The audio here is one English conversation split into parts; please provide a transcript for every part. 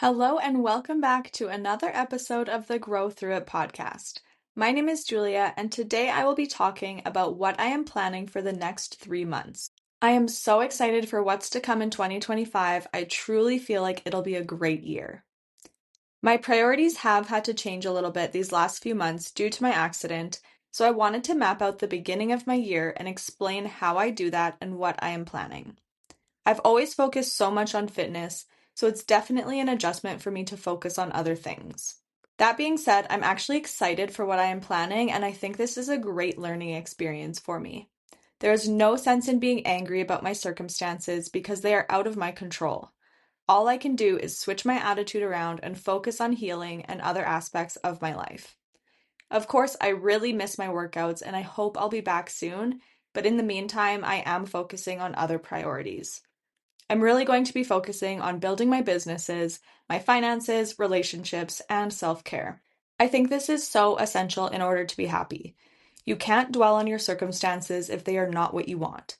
Hello, and welcome back to another episode of the Grow Through It podcast. My name is Julia, and today I will be talking about what I am planning for the next 3 months. I am so excited for what's to come in 2025. I truly feel like it'll be a great year. My priorities have had to change a little bit these last few months due to my accident, so I wanted to map out the beginning of my year and explain how I do that and what I am planning. I've always focused so much on fitness, so it's definitely an adjustment for me to focus on other things. That being said, I'm actually excited for what I am planning, and I think this is a great learning experience for me. There is no sense in being angry about my circumstances because they are out of my control. All I can do is switch my attitude around and focus on healing and other aspects of my life. Of course, I really miss my workouts and I hope I'll be back soon, but in the meantime, I am focusing on other priorities. I'm really going to be focusing on building my businesses, my finances, relationships, and self care. I think this is so essential in order to be happy. You can't dwell on your circumstances if they are not what you want.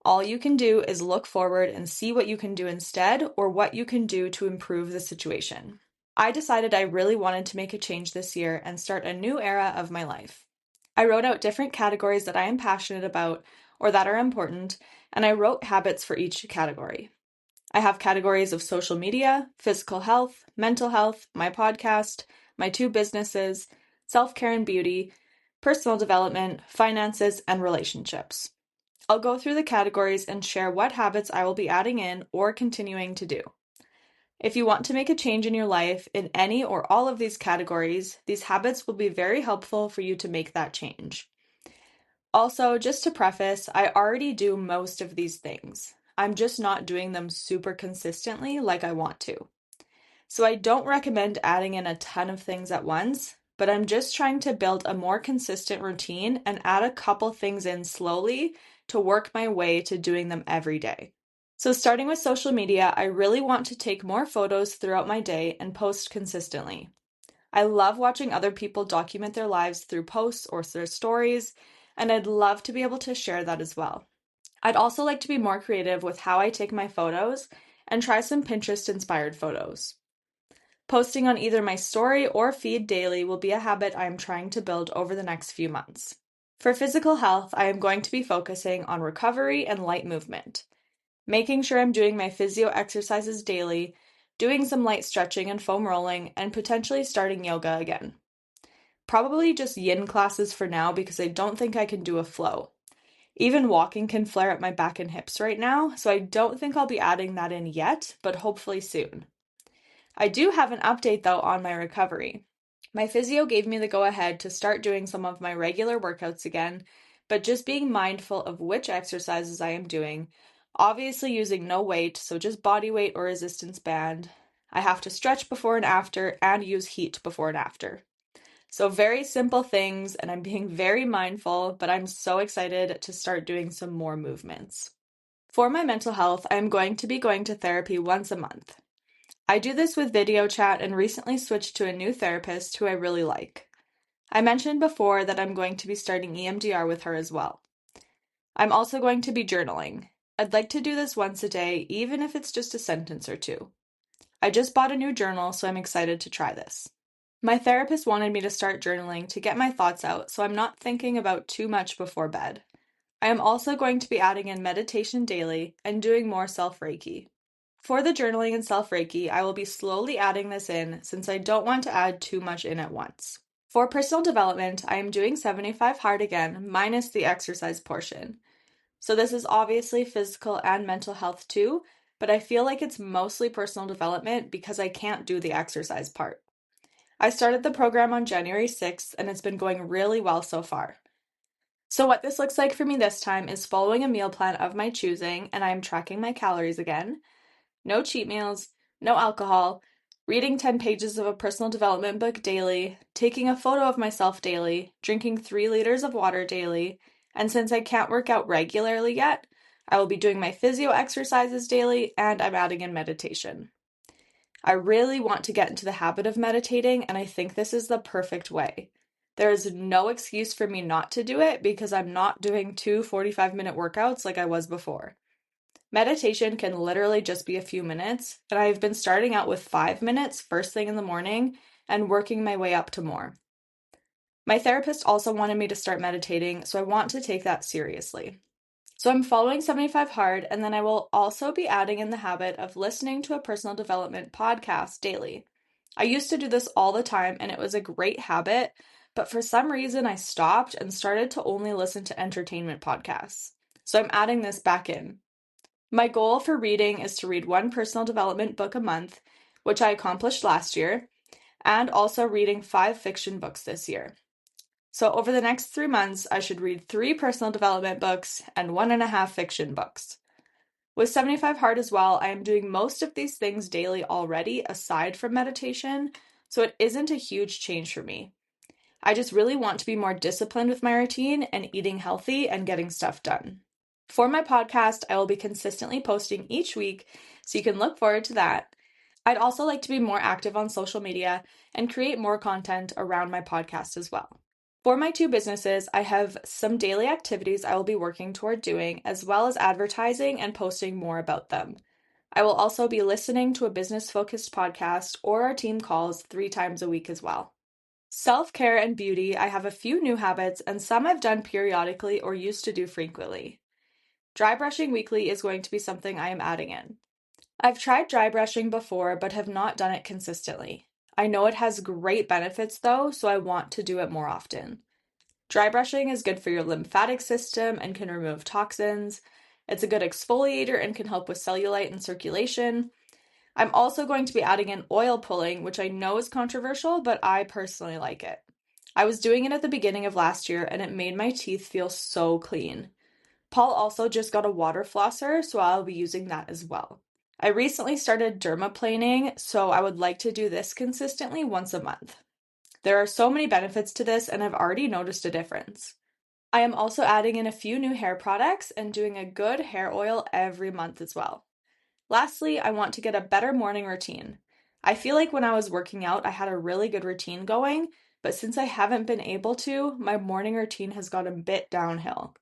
All you can do is look forward and see what you can do instead or what you can do to improve the situation. I decided I really wanted to make a change this year and start a new era of my life. I wrote out different categories that I am passionate about or that are important, and I wrote habits for each category. I have categories of social media, physical health, mental health, my podcast, my 2 businesses, self care and beauty, personal development, finances, and relationships. I'll go through the categories and share what habits I will be adding in or continuing to do. If you want to make a change in your life in any or all of these categories, these habits will be very helpful for you to make that change. Also, just to preface, I already do most of these things. I'm just not doing them super consistently like I want to. So I don't recommend adding in a ton of things at once, but I'm just trying to build a more consistent routine and add a couple things in slowly to work my way to doing them every day. So starting with social media, I really want to take more photos throughout my day and post consistently. I love watching other people document their lives through posts or their stories, and I'd love to be able to share that as well. I'd also like to be more creative with how I take my photos and try some Pinterest-inspired photos. Posting on either my story or feed daily will be a habit I am trying to build over the next few months. For physical health, I am going to be focusing on recovery and light movement, making sure I'm doing my physio exercises daily, doing some light stretching and foam rolling, and potentially starting yoga again. Probably just yin classes for now because I don't think I can do a flow. Even walking can flare up my back and hips right now, so I don't think I'll be adding that in yet, but hopefully soon. I do have an update though on my recovery. My physio gave me the go ahead to start doing some of my regular workouts again, but just being mindful of which exercises I am doing, obviously using no weight, so just body weight or resistance band. I have to stretch before and after and use heat before and after. So very simple things, and I'm being very mindful, but I'm so excited to start doing some more movements. For my mental health, I am going to be going to therapy once a month. I do this with video chat and recently switched to a new therapist who I really like. I mentioned before that I'm going to be starting EMDR with her as well. I'm also going to be journaling. I'd like to do this once a day, even if it's just a sentence or two. I just bought a new journal, so I'm excited to try this. My therapist wanted me to start journaling to get my thoughts out so I'm not thinking about too much before bed. I am also going to be adding in meditation daily and doing more self-Reiki. For the journaling and self-Reiki, I will be slowly adding this in since I don't want to add too much in at once. For personal development, I am doing 75 hard again, minus the exercise portion. So this is obviously physical and mental health too, but I feel like it's mostly personal development because I can't do the exercise part. I started the program on January 6th and it's been going really well so far. So what this looks like for me this time is following a meal plan of my choosing, and I am tracking my calories again. No cheat meals, no alcohol, reading 10 pages of a personal development book daily, taking a photo of myself daily, drinking 3 liters of water daily, and since I can't work out regularly yet, I will be doing my physio exercises daily and I'm adding in meditation. I really want to get into the habit of meditating, and I think this is the perfect way. There is no excuse for me not to do it because I'm not doing 2 45-minute workouts like I was before. Meditation can literally just be a few minutes, and I've been starting out with 5 minutes first thing in the morning and working my way up to more. My therapist also wanted me to start meditating, so I want to take that seriously. So I'm following 75 Hard, and then I will also be adding in the habit of listening to a personal development podcast daily. I used to do this all the time, and it was a great habit, but for some reason I stopped and started to only listen to entertainment podcasts. So I'm adding this back in. My goal for reading is to read one personal development book a month, which I accomplished last year, and also reading 5 fiction books this year. So over the next 3 months, I should read 3 personal development books and 1.5 fiction books. With 75 Hard as well, I am doing most of these things daily already, aside from meditation, so it isn't a huge change for me. I just really want to be more disciplined with my routine and eating healthy and getting stuff done. For my podcast, I will be consistently posting each week, so you can look forward to that. I'd also like to be more active on social media and create more content around my podcast as well. For my 2 businesses, I have some daily activities I will be working toward doing, as well as advertising and posting more about them. I will also be listening to a business-focused podcast or our team calls 3 times a week as well. Self-care and beauty, I have a few new habits and some I've done periodically or used to do frequently. Dry brushing weekly is going to be something I am adding in. I've tried dry brushing before but have not done it consistently. I know it has great benefits though, so I want to do it more often. Dry brushing is good for your lymphatic system and can remove toxins. It's a good exfoliator and can help with cellulite and circulation. I'm also going to be adding in oil pulling, which I know is controversial, but I personally like it. I was doing it at the beginning of last year and it made my teeth feel so clean. Paul also just got a water flosser, so I'll be using that as well. I recently started dermaplaning, so I would like to do this consistently once a month. There are so many benefits to this, and I've already noticed a difference. I am also adding in a few new hair products and doing a good hair oil every month as well. Lastly, I want to get a better morning routine. I feel like when I was working out, I had a really good routine going, but since I haven't been able to, my morning routine has gone a bit downhill.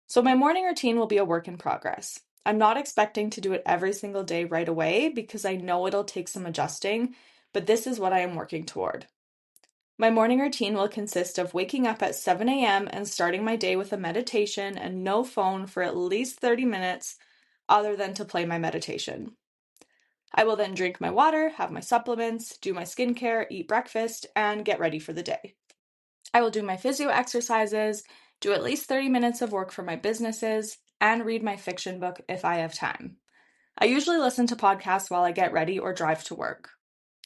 So my morning routine will be a work in progress. I'm not expecting to do it every single day right away because I know it'll take some adjusting, but this is what I am working toward. My morning routine will consist of waking up at 7 a.m. and starting my day with a meditation and no phone for at least 30 minutes, other than to play my meditation. I will then drink my water, have my supplements, do my skincare, eat breakfast, and get ready for the day. I will do my physio exercises, do at least 30 minutes of work for my businesses, and read my fiction book if I have time. I usually listen to podcasts while I get ready or drive to work.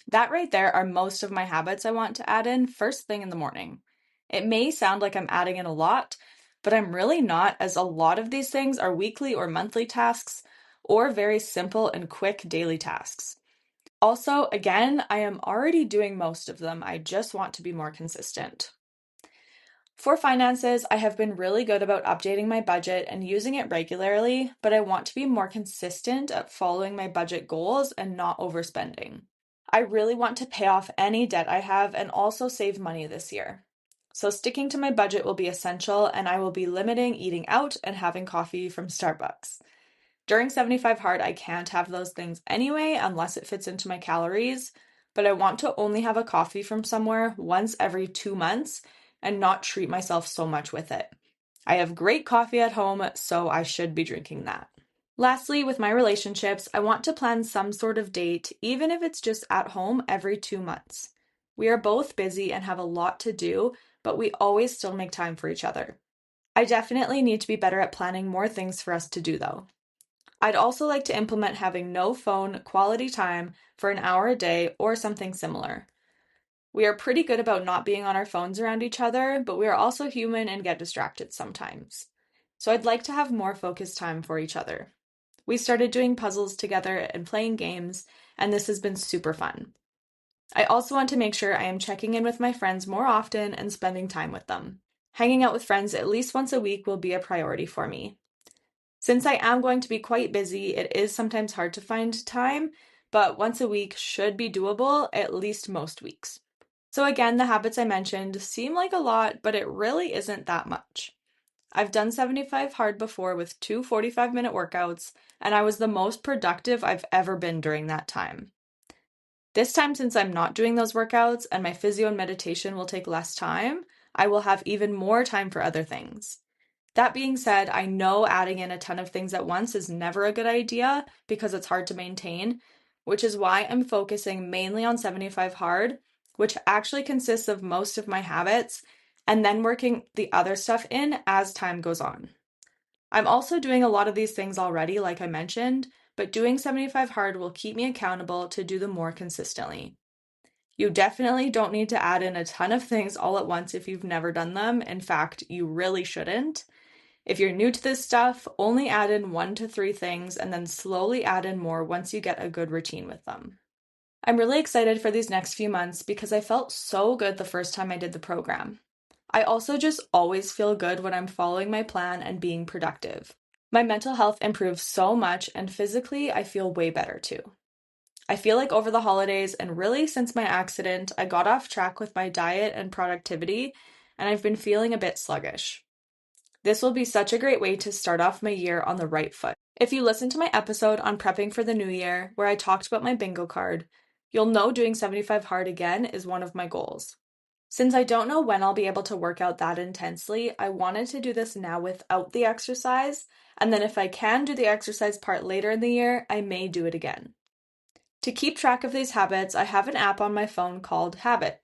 That right there are most of my habits I want to add in first thing in the morning. It may sound like I'm adding in a lot, but I'm really not, as a lot of these things are weekly or monthly tasks or very simple and quick daily tasks. Also, again, I am already doing most of them. I just want to be more consistent. For finances, I have been really good about updating my budget and using it regularly, but I want to be more consistent at following my budget goals and not overspending. I really want to pay off any debt I have and also save money this year. So sticking to my budget will be essential, and I will be limiting eating out and having coffee from Starbucks. During 75 Hard, I can't have those things anyway unless it fits into my calories, but I want to only have a coffee from somewhere once every 2 months and not treat myself so much with it. I have great coffee at home, so I should be drinking that. Lastly, with my relationships, I want to plan some sort of date, even if it's just at home every 2 months. We are both busy and have a lot to do, but we always still make time for each other. I definitely need to be better at planning more things for us to do, though. I'd also like to implement having no phone quality time for an hour a day or something similar. We are pretty good about not being on our phones around each other, but we are also human and get distracted sometimes. So I'd like to have more focused time for each other. We started doing puzzles together and playing games, and this has been super fun. I also want to make sure I am checking in with my friends more often and spending time with them. Hanging out with friends at least once a week will be a priority for me. Since I am going to be quite busy, it is sometimes hard to find time, but once a week should be doable at least most weeks. So again, the habits I mentioned seem like a lot, but it really isn't that much. I've done 75 hard before with two 45-minute workouts, and I was the most productive I've ever been during that time. This time, since I'm not doing those workouts and my physio and meditation will take less time, I will have even more time for other things. That being said, I know adding in a ton of things at once is never a good idea because it's hard to maintain, which is why I'm focusing mainly on 75 hard, which actually consists of most of my habits, and then working the other stuff in as time goes on. I'm also doing a lot of these things already, like I mentioned, but doing 75 hard will keep me accountable to do them more consistently. You definitely don't need to add in a ton of things all at once if you've never done them. In fact, you really shouldn't. If you're new to this stuff, only add in 1 to 3 things and then slowly add in more once you get a good routine with them. I'm really excited for these next few months because I felt so good the first time I did the program. I also just always feel good when I'm following my plan and being productive. My mental health improves so much, and physically, I feel way better too. I feel like over the holidays and really since my accident, I got off track with my diet and productivity, and I've been feeling a bit sluggish. This will be such a great way to start off my year on the right foot. If you listened to my episode on prepping for the new year, where I talked about my bingo card, you'll know doing 75 hard again is one of my goals. Since I don't know when I'll be able to work out that intensely, I wanted to do this now without the exercise, and then if I can do the exercise part later in the year, I may do it again. To keep track of these habits, I have an app on my phone called Habit.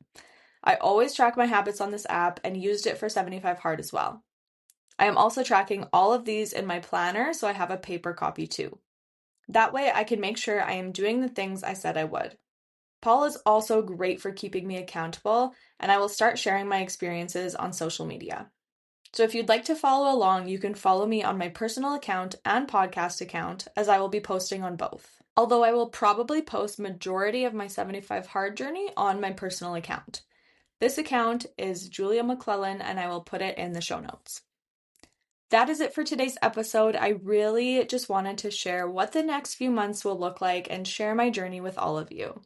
I always track my habits on this app and used it for 75 hard as well. I am also tracking all of these in my planner, so I have a paper copy too. That way I can make sure I am doing the things I said I would. Paul is also great for keeping me accountable, and I will start sharing my experiences on social media. So if you'd like to follow along, you can follow me on my personal account and podcast account, as I will be posting on both. Although I will probably post majority of my 75 hard journey on my personal account. This account is Julia McClellan, and I will put it in the show notes. That is it for today's episode. I really just wanted to share what the next few months will look like and share my journey with all of you.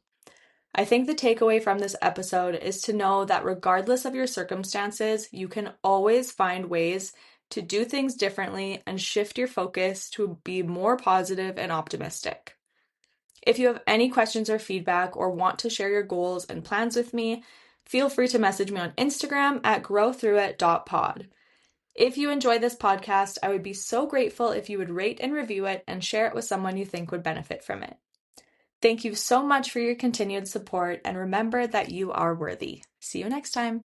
I think the takeaway from this episode is to know that regardless of your circumstances, you can always find ways to do things differently and shift your focus to be more positive and optimistic. If you have any questions or feedback or want to share your goals and plans with me, feel free to message me on Instagram at growthroughit.pod. If you enjoy this podcast, I would be so grateful if you would rate and review it and share it with someone you think would benefit from it. Thank you so much for your continued support, and remember that you are worthy. See you next time.